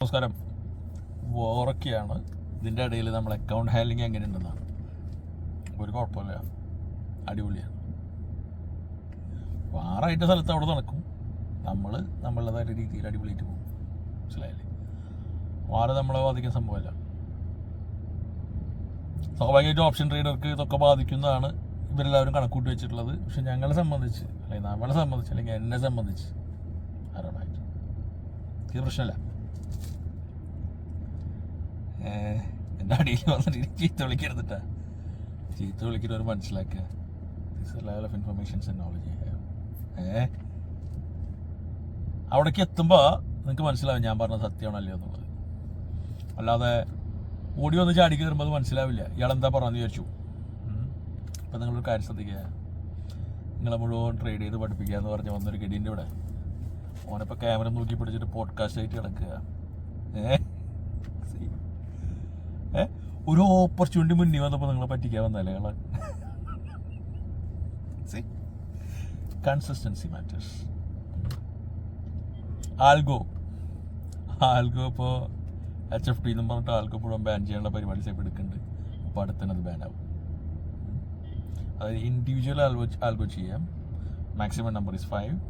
നമസ്കാരം. വോറൊക്കെയാണ്. ഇതിൻ്റെ ഇടയിൽ നമ്മൾ അക്കൗണ്ട് ഹാൻഡ്ലിങ് എങ്ങനെയുണ്ടെന്നാണ്. ഒരു കുഴപ്പമില്ല, അടിപൊളിയാണ്. വാറായിട്ട് സ്ഥലത്ത് അവിടെ നടക്കും, നമ്മൾ നമ്മളുടേതായ രീതിയിൽ അടിപൊളിയായിട്ട് പോകും. മനസ്സിലായില്ലേ? വാറ് നമ്മളെ ബാധിക്കുന്ന സംഭവമല്ല. സ്വാഭാവികമായിട്ടും ഓപ്ഷൻ ട്രേഡർക്ക് ഇതൊക്കെ ബാധിക്കുന്നതാണ് ഇവരെല്ലാവരും കണക്കൂട്ടി വെച്ചിട്ടുള്ളത്. പക്ഷെ ഞങ്ങളെ സംബന്ധിച്ച്, അല്ലെങ്കിൽ നമ്മളെ സംബന്ധിച്ച്, അല്ലെങ്കിൽ എന്നെ സംബന്ധിച്ച് ആരാണായിട്ട് ഇത് പ്രശ്നമല്ല. എൻ്റെ അടിയിൽ വന്നിട്ട് ചീത്ത വിളിക്കരുതിട്ടാ. ചീത്ത വിളിക്കുന്നവർ മനസ്സിലാക്കുക. This level of informations and knowledge. അവിടേക്ക് എത്തുമ്പോൾ നിങ്ങൾക്ക് മനസ്സിലാവും ഞാൻ പറഞ്ഞത് സത്യമാണല്ലോ എന്നുള്ളത്. അല്ലാതെ ഓടി വന്ന് ചാടിക്ക് തരുമ്പോൾ അത് മനസ്സിലാവില്ല. ഇയാളെന്താ പറഞ്ഞെന്ന് വിചാരിച്ചു. അപ്പം നിങ്ങളൊരു കാര്യം ശ്രദ്ധിക്കുക. നിങ്ങളെ മുഴുവൻ ട്രേഡ് ചെയ്ത് പഠിപ്പിക്കുക എന്ന് പറഞ്ഞ് വന്നൊരു ഗഡീൻ്റെ ഇവിടെ ഓനിപ്പോൾ ക്യാമറ നോക്കി പിടിച്ചിട്ട് പോഡ്കാസ്റ്റ് ആയിട്ട് കിടക്കുക. ഒരു ഓപ്പർച്യൂണിറ്റി മുന്നിൽ വന്നപ്പോൾ നിങ്ങളെ പറ്റിക്കാൻ വന്നല്ലേ കള. Consistency matters. ആൽഗോ ഇപ്പോൾ HFT എന്നും പറഞ്ഞിട്ട് ആൽഗോ മുഴുവൻ ബാൻ ചെയ്യാനുള്ള പരിപാടി സ്റ്റെപ്പ് എടുക്കുന്നുണ്ട്. അപ്പോൾ അടുത്തന്നെ അത് ബാൻ ആവും. അതായത് ഇൻഡിവിജ്വൽ ആൽഗോ ചെയ്യാം. Maximum number is 5.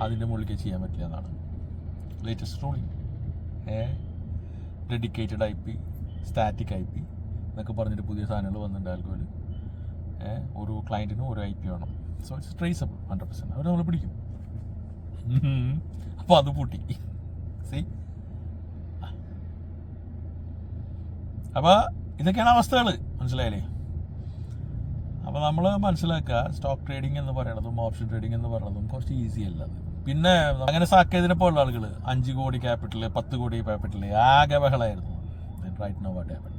അതിൻ്റെ മുകളിലേക്ക് ചെയ്യാൻ പറ്റില്ല എന്നാണ് latest ruling. Dedicated IP, static IP എന്നൊക്കെ പറഞ്ഞിട്ട് പുതിയ സാധനങ്ങൾ വന്നിട്ടുണ്ട് ആൽഗോയിൽ. ഒരു ക്ലയൻറ്റിനും ഒരു IP വേണം. So it's traceable 100%. അവർ നമ്മൾ പിടിക്കും. അപ്പോൾ അത് പൂട്ടി. അപ്പോൾ ഇതൊക്കെയാണ് അവസ്ഥകൾ. മനസ്സിലായില്ലേ? അപ്പോൾ നമ്മൾ മനസ്സിലാക്കുക, സ്റ്റോക്ക് ട്രേഡിംഗ് എന്ന് പറയുന്നതും ഓപ്ഷൻ ട്രേഡിംഗ് എന്ന് പറയുന്നതും കുറച്ച് ഈസി അല്ല. അത് പിന്നെ അങ്ങനെ സാക്കേതിനെ പോലുള്ള ആളുകൾ 5 കോടി ക്യാപിറ്റൽ, 10 കോടി ക്യാപിറ്റൽ ആകെ ബഹളമായിരുന്നു. Right no what happen.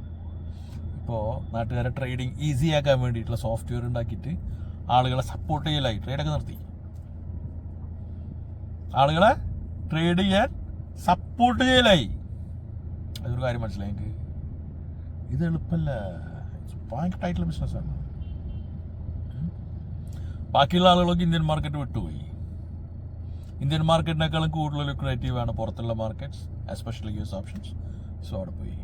ഇപ്പോൾ നാട്ടുകാരെ ട്രേഡിങ് ഈസി ആക്കാൻ വേണ്ടിയിട്ടുള്ള സോഫ്റ്റ്വെയർ ഉണ്ടാക്കിയിട്ട് ആളുകളെ സപ്പോർട്ട് ചെയ്യലായി. ട്രേഡൊക്കെ നിർത്തി. ആളുകളെ ട്രേഡ് ചെയ്യാൻ സപ്പോർട്ട് ചെയ്യലായി. അതൊരു കാര്യം മനസ്സിലായി എനിക്ക്. ഇത് എളുപ്പമല്ല, ഭയങ്കരമായിട്ടുള്ള ബിസിനസ്സാണ്. ബാക്കിയുള്ള ആളുകളൊക്കെ ഇന്ത്യൻ മാർക്കറ്റ് വിട്ടുപോയി. ഇന്ത്യൻ മാർക്കറ്റിനേക്കാളും കൂടുതൽ ലുക്രേറ്റീവ് ആണ് പുറത്തുള്ള markets, especially US options. So അവിടെ പോയി.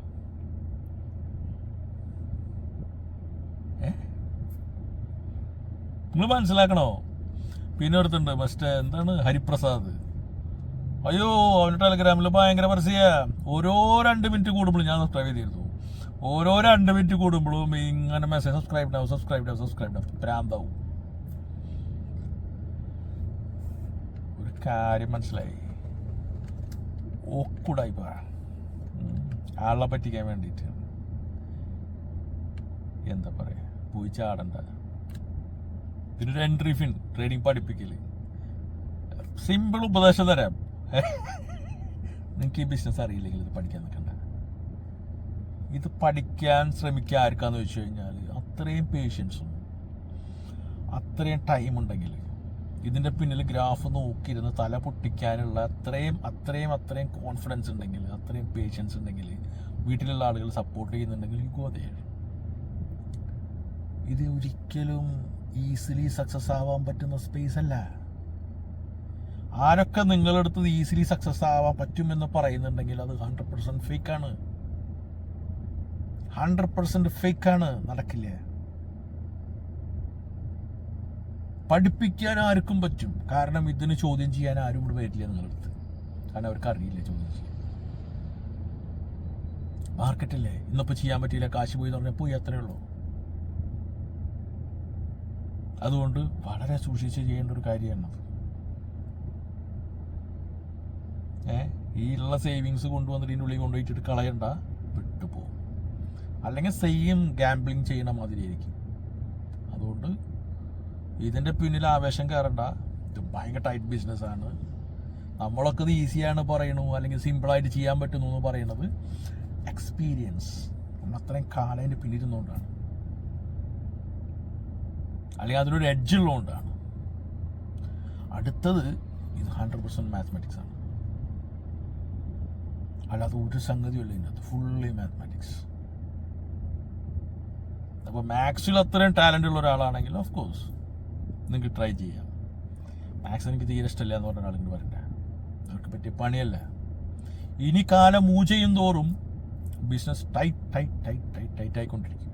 നിങ്ങൾ മനസ്സിലാക്കണോ? പിന്നെ അടുത്തുണ്ട് മറ്റേ എന്താണ് ഹരിപ്രസാദ്. അയ്യോ, അവൻ്റെ ടെലഗ്രാമിൽ ഭയങ്കര പരസ്യ. ഓരോ 2 മിനിറ്റ് കൂടുമ്പോഴും ഞാൻ സബ്സ്ക്രൈബ് ചെയ്തിരുന്നു. ഓരോ 2 മിനിറ്റ് കൂടുമ്പോഴും ഇങ്ങനെ മെസ്സേജ് സബ്സ്ക്രൈബ് പ്രാന്താവും. ഒരു കാര്യം മനസ്സിലായി, ഓക്കുടായി ആളെ പറ്റിക്കാൻ വേണ്ടിയിട്ട് എന്താ പറയാ, പോയി ചാടണ്ട. പിന്നെ ഒരു എൻട്രി ഫിൻ ട്രേഡിങ് പഠിപ്പിക്കല്. സിമ്പിൾ ഉപദേശം തരാം. നിങ്ങൾക്ക് ഈ ബിസിനസ് അറിയില്ലെങ്കിൽ ഇത് പഠിക്കാൻ നിൽക്കണ്ട. ഇത് പഠിക്കാൻ ശ്രമിക്കുക ആർക്കാന്ന് വെച്ച് കഴിഞ്ഞാൽ അത്രയും പേഷ്യൻസും അത്രയും ടൈം ഉണ്ടെങ്കിൽ, ഇതിൻ്റെ പിന്നിൽ ഗ്രാഫ് നോക്കിയിരുന്ന് തല പൊട്ടിക്കാനുള്ള അത്രയും കോൺഫിഡൻസ് ഉണ്ടെങ്കിൽ, അത്രയും പേഷ്യൻസ് ഉണ്ടെങ്കിൽ, വീട്ടിലുള്ള ആളുകൾ സപ്പോർട്ട് ചെയ്യുന്നുണ്ടെങ്കിൽ യു ഗോ ദേർ. ഇത് ഒരിക്കലും ഈസിലി സക്സസ് ആവാൻ പറ്റുന്ന സ്പേസ് അല്ല. ആരൊക്കെ നിങ്ങളെടുത്ത് ഈസിലി സക്സസ് ആവാൻ പറ്റുമെന്ന് പറയുന്നുണ്ടെങ്കിൽ അത് 100% ഫേക്കാണ്. 100% ഫേക്കാണ്, നടക്കില്ല. പഠിപ്പിക്കാൻ ആർക്കും പറ്റും. കാരണം ഇതിന് ചോദ്യം ചെയ്യാൻ ആരും ഇവിടെ വരില്ല നിങ്ങളടുത്ത്. കാരണം അവർക്ക് അറിയില്ല ചോദ്യം ചെയ്യാൻ. മാർക്കറ്റല്ലേ, ഇന്നിപ്പോൾ ചെയ്യാൻ പറ്റിയില്ല, കാശ് പോയി എന്ന് പറഞ്ഞാൽ പോയി, അത്രേ ഉള്ളൂ. അതുകൊണ്ട് വളരെ സൂക്ഷിച്ച് ചെയ്യേണ്ട ഒരു കാര്യമാണ്. ഈ ഉള്ള സേവിങ്സ് കൊണ്ടുവന്നിട്ട് ഇതിൻ്റെ ഉള്ളിൽ കൊണ്ടുപോയിട്ട് കളയണ്ട, വിട്ടുപോകും. അല്ലെങ്കിൽ സെയിം ഗാംബ്ലിങ് ചെയ്യണ മാതിരിയായിരിക്കും. അതുകൊണ്ട് ഇതിൻ്റെ പിന്നിൽ ആവേശം കയറണ്ട. ഇത് ഭയങ്കര ടൈറ്റ് ബിസിനസ്സാണ്. നമ്മളൊക്കെ ഇത് ഈസിയാണ് പറയണു, അല്ലെങ്കിൽ സിമ്പിളായിട്ട് ചെയ്യാൻ പറ്റുന്നു എന്ന് പറയുന്നത് എക്സ്പീരിയൻസ്. നമ്മൾ അത്രയും കാലം അതിൻ്റെ പിന്നിരുന്നുകൊണ്ടാണ്, അല്ലെങ്കിൽ അതിനൊരു എഡ്ജ് ഉള്ളതുകൊണ്ടാണ്. അടുത്തത് ഇത് 100% മാത്തമാറ്റിക്സ് ആണ്. അല്ലാതെ ഒരു സംഗതിയല്ല ഇതിനകത്ത്, ഫുള്ളി മാത്തമാറ്റിക്സ്. അപ്പോൾ മാത്സിൽ അത്രയും ടാലൻ്റ് ഉള്ള ഒരാളാണെങ്കിൽ ഓഫ് കോഴ്സ് നിങ്ങൾക്ക് ട്രൈ ചെയ്യാം. മാത്സ് എനിക്ക് തീരെ ഇഷ്ടമില്ല എന്ന് പറഞ്ഞ ആളുകൾ വരണ്ട. അവർക്ക് പറ്റിയ പണിയല്ല. ഇനി കാലം മൂവ് ചെയ്യും തോറും ബിസിനസ് ടൈറ്റ് ആയിക്കൊണ്ടിരിക്കും.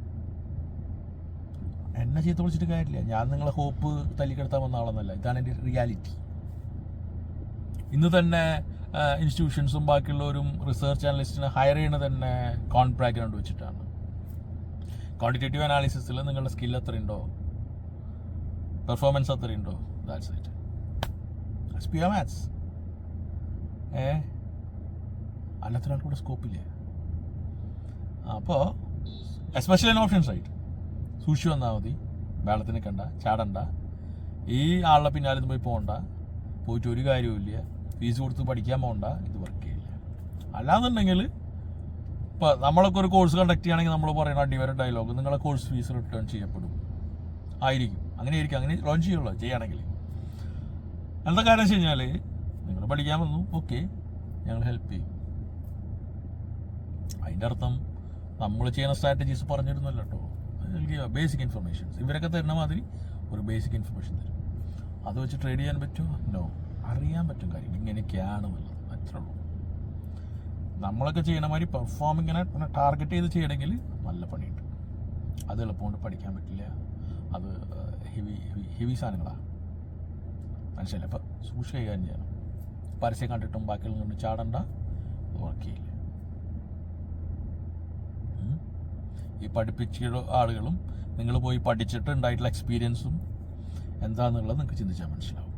എന്നെ ചീത്ത വിളിച്ചിട്ട് കാര്യമില്ല. ഞാൻ നിങ്ങളെ ഹോപ്പ് തല്ലിക്കെടുത്താൻ വന്ന ആളെന്നല്ല. ഇതാണ് എൻ്റെ റിയാലിറ്റി. ഇന്ന് തന്നെ ഇൻസ്റ്റിറ്റ്യൂഷൻസും ബാക്കിയുള്ളവരും റിസർച്ച് അനലിസ്റ്റിനെ ഹയർ ചെയ്യണത് തന്നെ കോൺട്രാക്ട് വെച്ചിട്ടാണ്. ക്വാണ്ടിറ്റേറ്റീവ് അനാലിസിസിൽ നിങ്ങളുടെ സ്കിൽ എത്രയുണ്ടോ, പെർഫോമൻസ് എത്രയുണ്ടോ, that's it. That's pure maths. അല്ലാത്തൊരാൾക്ക് കൂടെ സ്കോപ്പില്ല. അപ്പോൾ എസ്പെഷ്യലി ഇൻ ഓപ്ഷൻ സൈഡ് സൂക്ഷിച്ചു വന്നാൽ മതി. വെള്ളത്തിന് നിൽക്കണ്ട, ചാടണ്ട, ഈ ആളുടെ പിന്നാലെ പോയി പോകണ്ട, പോയിട്ട് ഒരു കാര്യവുമില്ല, ഫീസ് കൊടുത്ത് പഠിക്കാൻ പോകണ്ട, ഇത് വർക്ക് ചെയ്യില്ല. അല്ലാന്നുണ്ടെങ്കിൽ ഇപ്പോൾ നമ്മളൊക്കെ ഒരു കോഴ്സ് കണ്ടക്ട് ചെയ്യുകയാണെങ്കിൽ നമ്മൾ പറയുന്ന അടിവരെ ഡയലോഗ്, നിങ്ങളെ കോഴ്സ് ഫീസ് റിട്ടേൺ ചെയ്യപ്പെടും ആയിരിക്കും. അങ്ങനെ ലോഞ്ച് ചെയ്യുള്ളൂ ചെയ്യുകയാണെങ്കിൽ. എന്താ കാര്യം വെച്ച് കഴിഞ്ഞാൽ നിങ്ങൾ പഠിക്കാൻ വന്നു, ഓക്കെ, ഞങ്ങൾ ഹെൽപ്പ് ചെയ്യും. അതിൻ്റെ അർത്ഥം നമ്മൾ ചെയ്യുന്ന സ്ട്രാറ്റജീസ് പറഞ്ഞിരുന്നല്ലോ കേട്ടോ. ബേസിക് ഇൻഫർമേഷൻസ് ഇവരൊക്കെ തരുന്ന മാതിരി ഒരു ബേസിക് ഇൻഫർമേഷൻ തരും. അത് വെച്ച് ട്രേഡ് ചെയ്യാൻ പറ്റുമോ? നോ. അറിയാൻ പറ്റും കാര്യം ഇങ്ങനെയൊക്കെയാണെന്നുള്ളത്, അത്രേ ഉള്ളൂ. നമ്മളൊക്കെ ചെയ്യണ മാതിരി പെർഫോമിങ്ങിനെ ടാർഗറ്റ് ചെയ്ത് ചെയ്യണമെങ്കിൽ നല്ല പണിയുണ്ട്. അത് എളുപ്പമുണ്ട്, പഠിക്കാൻ പറ്റില്ല. അത് ഹെവി സാധനങ്ങളാണ്, മനസ്സിലായില്ല. അപ്പം സൂക്ഷിച്ച് കൈകാര്യം ചെയ്യണം. പരസ്യം കണ്ടിട്ടും ബാക്കിയുള്ള കൊണ്ട് ചാടണ്ട, അത് വർക്ക് ചെയ്യില്ല. ഈ പഠിപ്പിച്ച ആളുകളും നിങ്ങൾ പോയി പഠിച്ചിട്ട് ഉണ്ടായിട്ടുള്ള എക്സ്പീരിയൻസും എന്താണെന്നുള്ളത് നിങ്ങൾക്ക് ചിന്തിച്ചാൽ മനസ്സിലാവും.